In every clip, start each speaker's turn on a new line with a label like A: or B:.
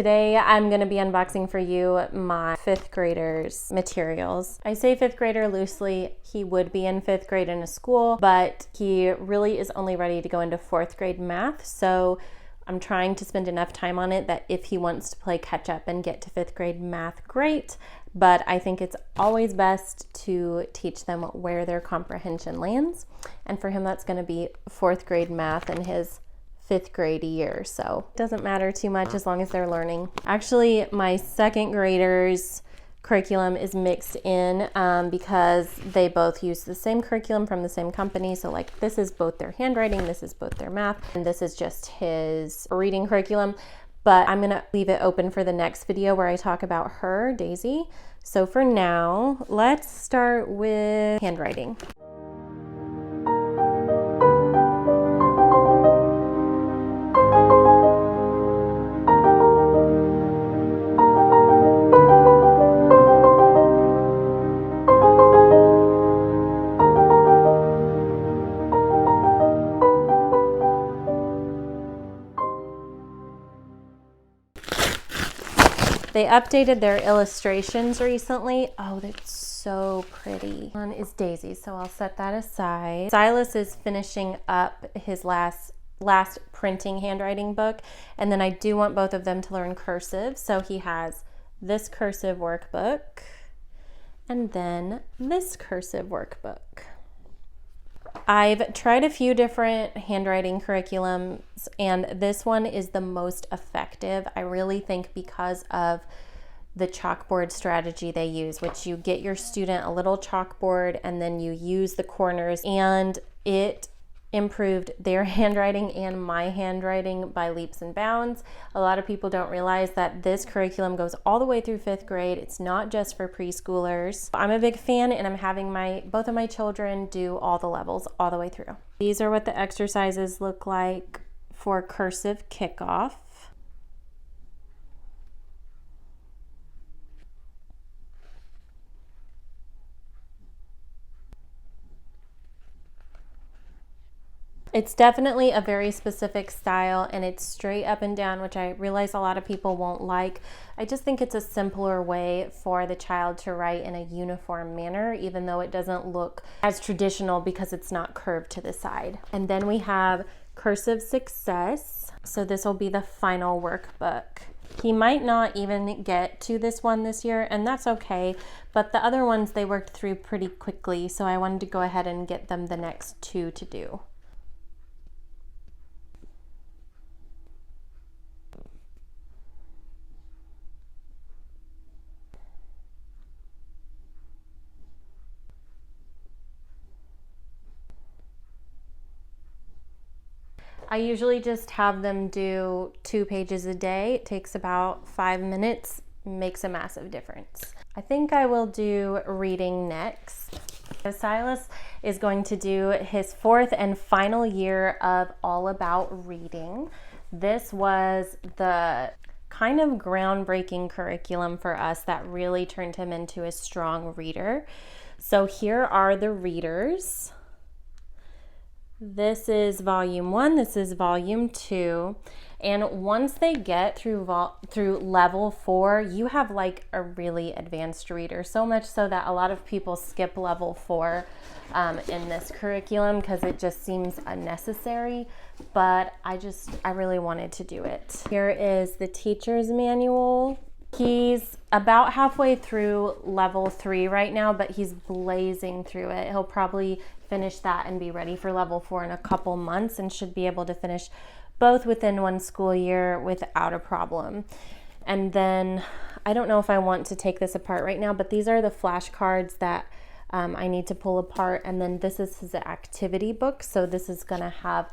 A: Today I'm going to be unboxing for you my 5th grader's materials. I say 5th grader loosely. He would be in 5th grade in a school, but he really is only ready to go into 4th grade math. So I'm trying to spend enough time on it that if he wants to play catch up and get to 5th grade math, great. But I think it's always best to teach them where their comprehension lands. And for him, that's going to be 4th grade math in his 5th grade year, so it doesn't matter too much as long as they're learning. Actually, my 2nd graders curriculum is mixed in because they both use the same curriculum from the same company. So like this is both their handwriting, this is both their math, and this is just his reading curriculum. But I'm gonna leave it open for the next video where I talk about her, Daisy. So for now, let's start with handwriting. They updated their illustrations recently. Oh, that's so pretty. One is Daisy, so I'll set that aside. Silas is finishing up his last printing handwriting book, and then I do want both of them to learn cursive. So he has this cursive workbook and then this cursive workbook. I've tried a few different handwriting curriculums, and this one is the most effective. I really think because of the chalkboard strategy they use, which you get your student a little chalkboard and then you use the corners, and it improved their handwriting and my handwriting by leaps and bounds. A lot of people don't realize that this curriculum goes all the way through 5th grade. It's not just for preschoolers. I'm a big fan, and I'm having both of my children do all the levels all the way through. These are what the exercises look like for cursive kickoff. It's definitely a very specific style, and it's straight up and down, which I realize a lot of people won't like. I just think it's a simpler way for the child to write in a uniform manner, even though it doesn't look as traditional because it's not curved to the side. And then we have cursive success. So this will be the final workbook. He might not even get to this one this year, and that's okay, but the other ones they worked through pretty quickly, so I wanted to go ahead and get them the next 2 to do. I usually just have them do 2 pages a day. It takes about 5 minutes, makes a massive difference. I think I will do reading next. So Silas is going to do his 4th and final year of All About Reading. This was the kind of groundbreaking curriculum for us that really turned him into a strong reader. So here are the readers. This is volume 1, this is volume 2, and once they get through level 4, you have like a really advanced reader, so much so that a lot of people skip level 4 in this curriculum because it just seems unnecessary, but I really wanted to do it. Here is the teacher's manual. He's about halfway through level 3 right now, but he's blazing through it. He'll probably finish that and be ready for level 4 in a couple months, and should be able to finish both within 1 school year without a problem. And then I don't know if I want to take this apart right now, but these are the flashcards that I need to pull apart. And then this is his activity book. So this is going to have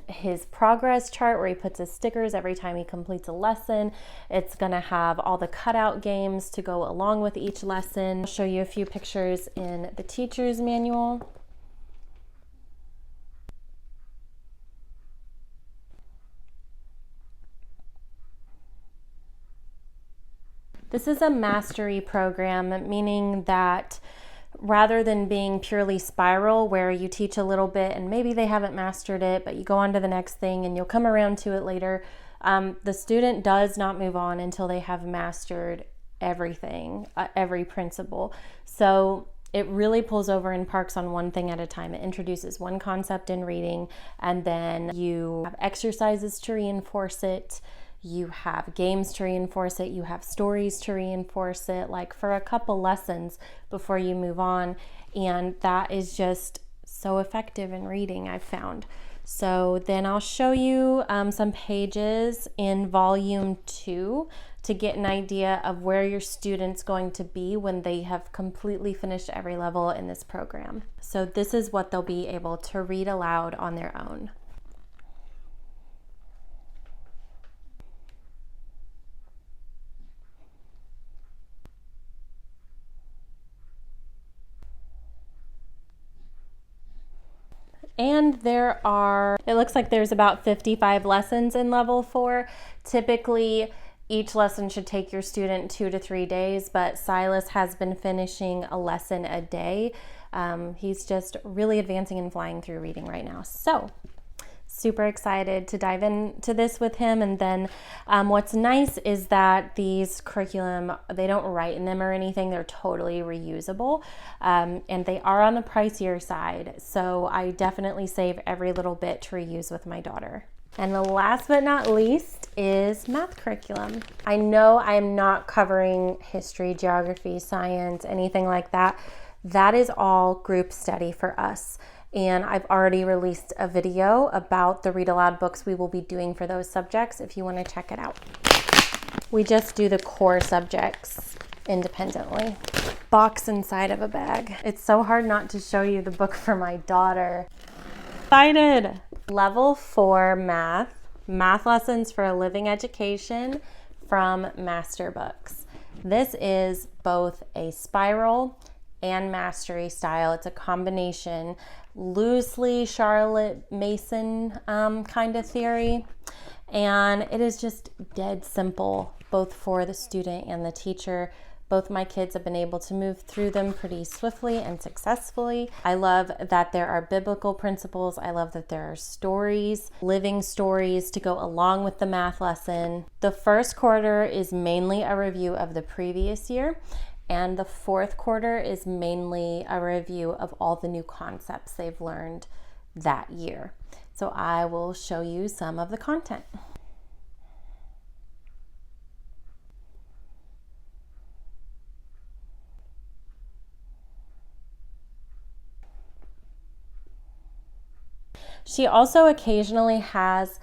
A: his progress chart where he puts his stickers every time he completes a lesson. It's going to have all the cutout games to go along with each lesson. I'll show you a few pictures in the teacher's manual. This is a mastery program, meaning that rather than being purely spiral where you teach a little bit and maybe they haven't mastered it, but you go on to the next thing and you'll come around to it later, The student does not move on until they have mastered everything, every principle. So it really pulls over and parks on one thing at a time. It introduces one concept in reading, and then you have exercises to reinforce it. You have games to reinforce it. You have stories to reinforce it, like for a couple lessons before you move on. And that is just so effective in reading, I've found. So then I'll show you some pages in volume 2 to get an idea of where your student's going to be when they have completely finished every level in this program. So this is what they'll be able to read aloud on their own. And it looks like there's about 55 lessons in level 4. Typically, each lesson should take your student 2 to 3 days, but Silas has been finishing a lesson a day. He's just really advancing and flying through reading right now. So super excited to dive into this with him. And then what's nice is that these curriculum, they don't write in them or anything. They're totally reusable, and they are on the pricier side. So I definitely save every little bit to reuse with my daughter. And the last but not least is math curriculum. I know I am not covering history, geography, science, anything like that. That is all group study for us. And I've already released a video about the read aloud books we will be doing for those subjects if you want to check it out. We just do the core subjects independently. Box inside of a bag. It's so hard not to show you the book for my daughter. Excited! Level 4 math lessons for a living education from Master Books. This is both a spiral and mastery style. It's a combination, loosely Charlotte Mason kind of theory, and it is just dead simple, both for the student and the teacher. Both my kids have been able to move through them pretty swiftly and successfully. I love that there are biblical principles. I love that there are stories, living stories to go along with the math lesson. The first quarter is mainly a review of the previous year, and the fourth quarter is mainly a review of all the new concepts they've learned that year. So I will show you some of the content. She also occasionally has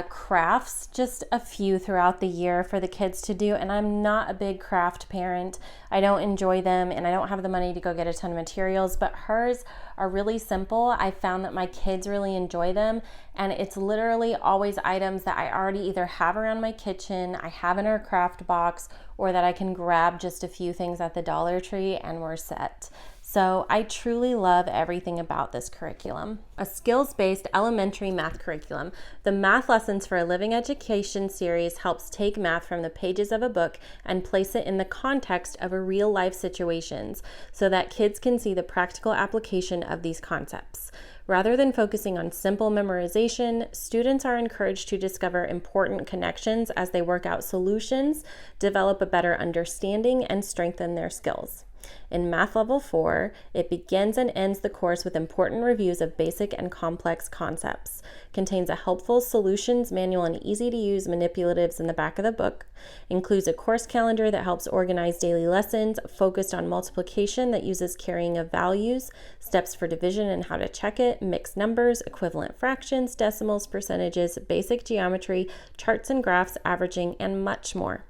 A: crafts, just a few throughout the year for the kids to do, and I'm not a big craft parent. I don't enjoy them, and I don't have the money to go get a ton of materials, but hers are really simple. I found that my kids really enjoy them, and it's literally always items that I already either have around my kitchen, I have in our craft box, or that I can grab just a few things at the Dollar Tree and we're set. So I truly love everything about this curriculum. A skills-based elementary math curriculum, the Math Lessons for a Living Education series helps take math from the pages of a book and place it in the context of real-life situations so that kids can see the practical application of these concepts. Rather than focusing on simple memorization, students are encouraged to discover important connections as they work out solutions, develop a better understanding, and strengthen their skills. In Math Level 4, it begins and ends the course with important reviews of basic and complex concepts, contains a helpful solutions manual and easy-to-use manipulatives in the back of the book, includes a course calendar that helps organize daily lessons focused on multiplication that uses carrying of values, steps for division and how to check it, mixed numbers, equivalent fractions, decimals, percentages, basic geometry, charts and graphs, averaging, and much more.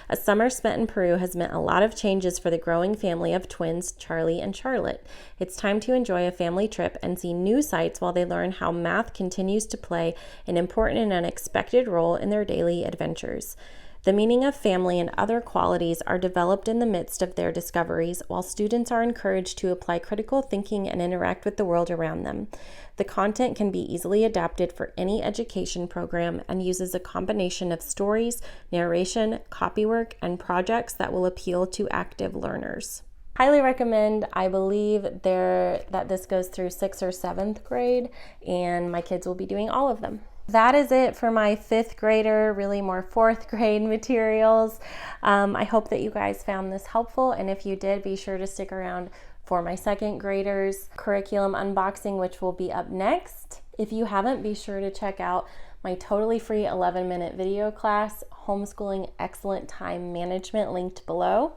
A: A summer spent in Peru has meant a lot of changes for the growing family of twins, Charlie and Charlotte. It's time to enjoy a family trip and see new sights while they learn how math continues to play an important and unexpected role in their daily adventures. The meaning of family and other qualities are developed in the midst of their discoveries, while students are encouraged to apply critical thinking and interact with the world around them. The content can be easily adapted for any education program and uses a combination of stories, narration, copywork, and projects that will appeal to active learners. Highly recommend. I believe that this goes through 6th or 7th grade, and my kids will be doing all of them. That is it for my 5th grader, really more 4th grade materials. I hope that you guys found this helpful, and if you did, be sure to stick around for my 2nd graders curriculum unboxing, which will be up next. If you haven't, be sure to check out my totally free 11-minute video class, Homeschooling Excellent Time Management, linked below,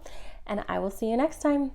A: and I will see you next time.